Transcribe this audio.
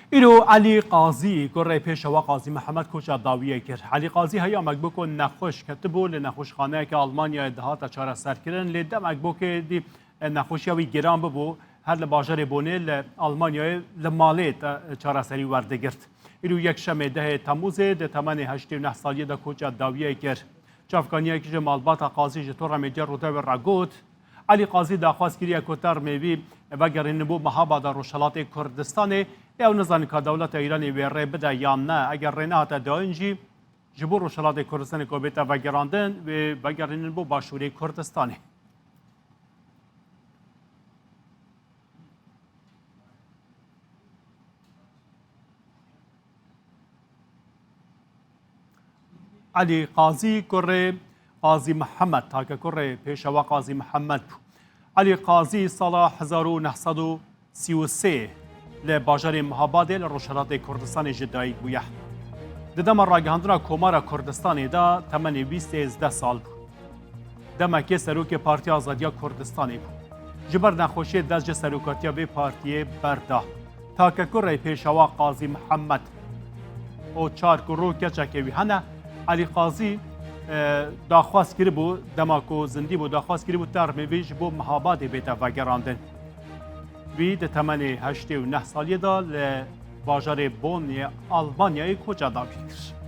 ایرو علی قاضی گره پیشوا قاضی محمد کوچا داویه کرد. علی قاضی هیا مکبوک نخوش کتبو لنخوشخانه که آلمانیا دهات چهار سر کردن لیده مکبوک دی نخوشیاوی گران ببو هر لباجر بونه لآلمانیا لمالیت چهار سری ورده گرد. ایرو یک شمه ده تموز ده تمن 89 سالی ده کوچا داویه کرد. چافکانیه که مالبات قاضی جتور میجر رو دو راگوت علی قاضی داخواست کردی کتر میوی و گرین بو محابا در روشلات کردستان یا نزانی که دولت ایرانی ویره بده یا نه اگر رینات داینجی جبور روشلات کردستان کو بیت و گراندن و گرین بو باشوری کردستانی. علی قاضی کره قاضی محمد تا که کره پیشوا قاضی محمد علی قاضی سال 1933 لباجر محاباد لروشلات کردستان جدایی بویه. ددم راگهاندنا کمار کردستانی دا تمنی 20 سال بود. دمکی سروک پارتی آزادیا کردستانی بود. جبر نخوشی دست سروکاتیا به پارتی بردا. تا که کره پیشوا قاضی محمد او چار کرو کچکوی هنه علی قاضی داخواست کردی بود دماکو زندی بود داخواست کردی بود در میویج بو محاباد بیت و گراندن وی ده تمن 89 سالی دا لباجر بون آلمانیای کجا داوی کرد.